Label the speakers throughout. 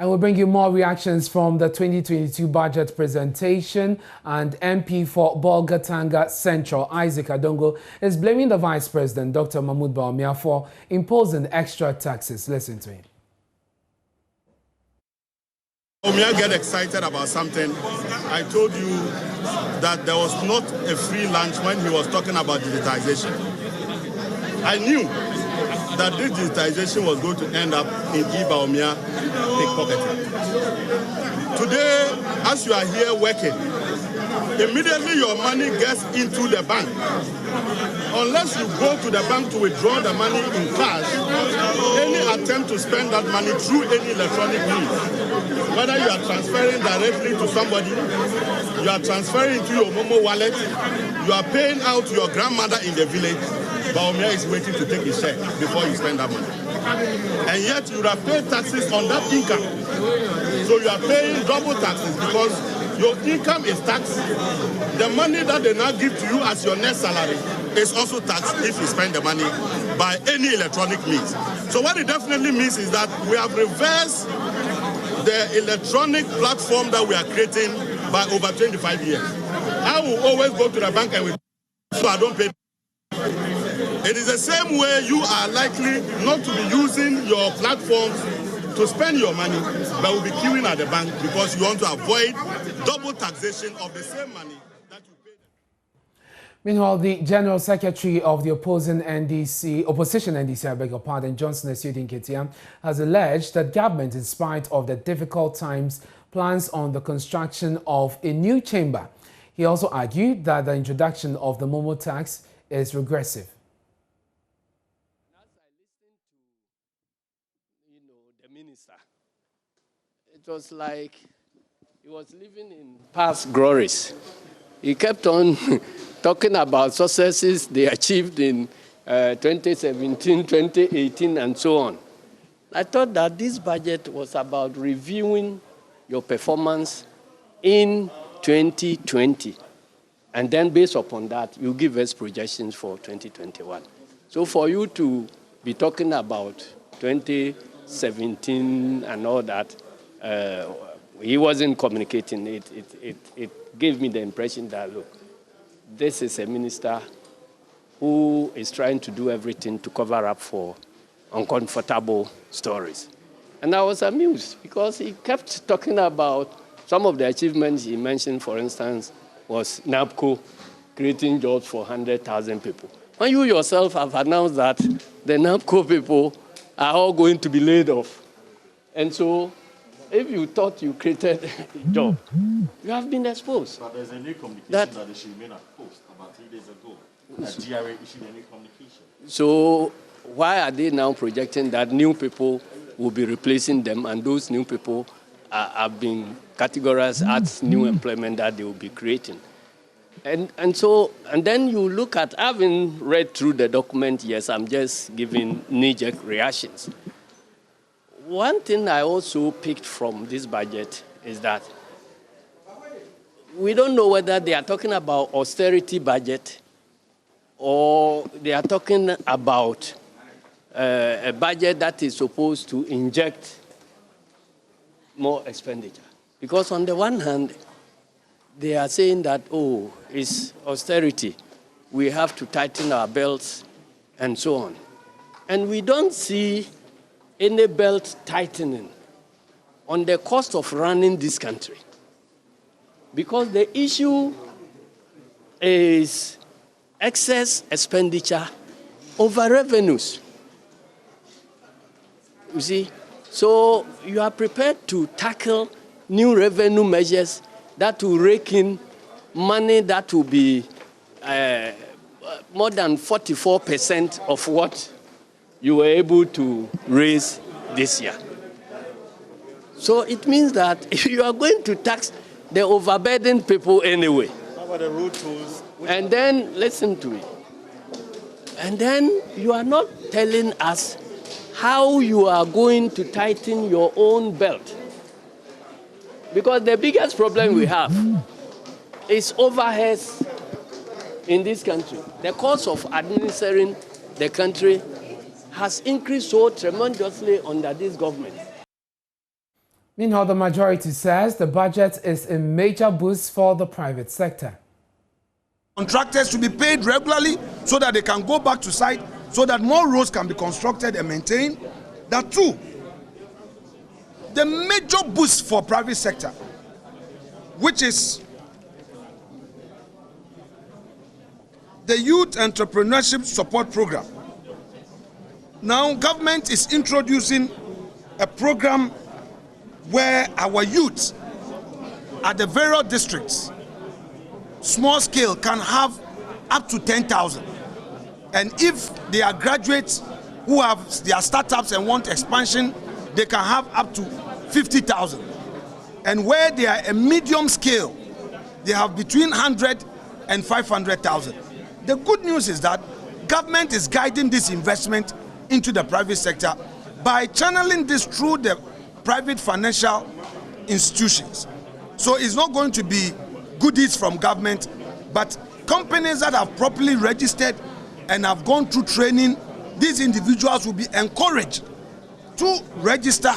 Speaker 1: And we'll bring you more reactions from the 2022 budget presentation. And MP for Bolgatanga Central, Isaac Adongo, is blaming the Vice President, Dr. Mahmoud Bawumia, for imposing extra taxes. Listen to him.
Speaker 2: Bawumia get excited about something. I told you that there was not a free lunch when he was talking about digitization. I knew that this digitization was going to end up in Bawumia pickpocketing. Today, as you are here working, immediately your money gets into the bank. Unless you go to the bank to withdraw the money in cash, any attempt to spend that money through any electronic means, whether you are transferring directly to somebody, you are transferring to your Momo wallet, you are paying out to your grandmother in the village, Bawumia is waiting to take his share before you spend that money. And yet you have paid taxes on that income. So you are paying double taxes because your income is taxed. The money that they now give to you as your net salary is also taxed if you spend the money by any electronic means. So what it definitely means is that we have reversed the electronic platform that we are creating by over 25 years. I will always go to the bank and so I don't pay. It is the same way you are likely not to be using your platforms to spend your money, but will be queuing at the bank because you want to avoid double taxation of the same money that you pay.
Speaker 1: Meanwhile, the General Secretary of the opposition NDC, I beg your pardon, Johnson Esiudin Ketia, has alleged that government, in spite of the difficult times, plans on the construction of a new chamber. He also argued that the introduction of the Momo tax is regressive.
Speaker 3: Minister. It was like he was living in past glories. He kept on talking about successes they achieved in 2017, 2018, and so on. I thought that this budget was about reviewing your performance in 2020. And then based upon that, you give us projections for 2021. So for you to be talking about 2017 and all that, he wasn't communicating. It gave me the impression that, look, this is a minister who is trying to do everything to cover up for uncomfortable stories. And I was amused because he kept talking about some of the achievements he mentioned, for instance, was NABCO creating jobs for 100,000 people. When you yourself have announced that the NABCO people are all going to be laid off. And so, if you thought you created a job, you have been exposed.
Speaker 4: But there's a new communication that the Shimena post about 3 days ago. That GRA issued a new communication.
Speaker 3: So, why are they now projecting that new people will be replacing them and those new people have been categorized as new employment that they will be creating? And then you look at, having read through the document, yes, I'm just giving knee-jerk reactions. One thing I also picked from this budget is that we don't know whether they are talking about austerity budget or they are talking about a budget that is supposed to inject more expenditure. Because on the one hand, they are saying that, oh, it's austerity. We have to tighten our belts and so on. And we don't see any belt tightening on the cost of running this country. Because the issue is excess expenditure over revenues. You see? So you are prepared to tackle new revenue measures that will rake in money that will be more than 44% of what you were able to raise this year. So it means that if you are going to tax the overburdened people anyway,
Speaker 4: how about the road tolls?
Speaker 3: And then, listen to me, and then you are not telling us how you are going to tighten your own belt. Because the biggest problem we have is overheads in this country. The cost of administering the country has increased so tremendously under this government.
Speaker 1: Meanwhile, the majority says the budget is a major boost for the private sector.
Speaker 5: Contractors to be paid regularly so that they can go back to site, so that more roads can be constructed and maintained. That too, the major boost for private sector, which is the Youth Entrepreneurship Support Program. Now, government is introducing a program where our youth at the various districts, small scale, can have up to 10,000. And if they are graduates who have their startups and want expansion, they can have up to 50,000. And where they are a medium scale, they have between 100 and 500,000. The good news is that government is guiding this investment into the private sector by channeling this through the private financial institutions. So it's not going to be goodies from government, but companies that have properly registered and have gone through training, these individuals will be encouraged to register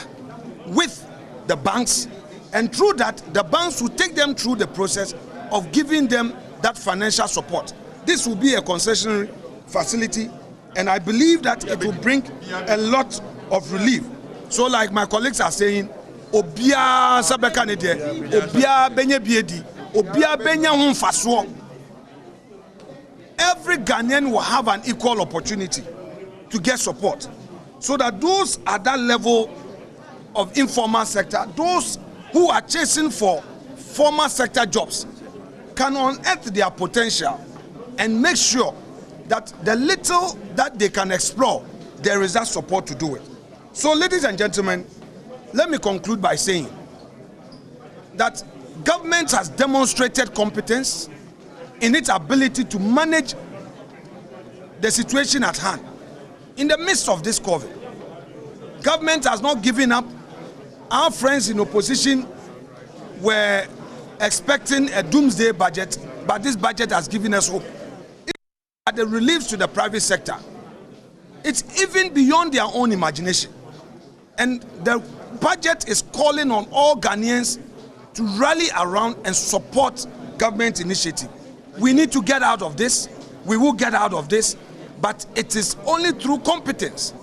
Speaker 5: with the banks, and through that, the banks will take them through the process of giving them that financial support. This will be a concessionary facility, and I believe that it will bring a lot of relief. So like my colleagues are saying, Obia Sabeka Nede, Obia Benye Biedi, Obia Benya Humfaswo. Every Ghanaian will have an equal opportunity to get support, so that those at that level of informal sector, those who are chasing for formal sector jobs, can unearth their potential and make sure that the little that they can explore, there is that support to do it. So, ladies and gentlemen, let me conclude by saying that government has demonstrated competence in its ability to manage the situation at hand. In the midst of this COVID, government has not given up. Our friends in opposition were expecting a doomsday budget, but this budget has given us hope. At the reliefs to the private sector, it's even beyond their own imagination. And the budget is calling on all Ghanaians to rally around and support government initiative. We need to get out of this. We will get out of this, but it is only through competence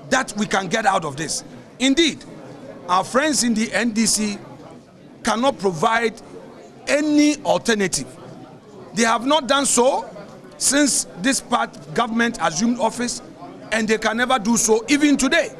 Speaker 5: that we can get out of this. Indeed, our friends in the NDC cannot provide any alternative. They have not done so since this part government assumed office, and they can never do so even today.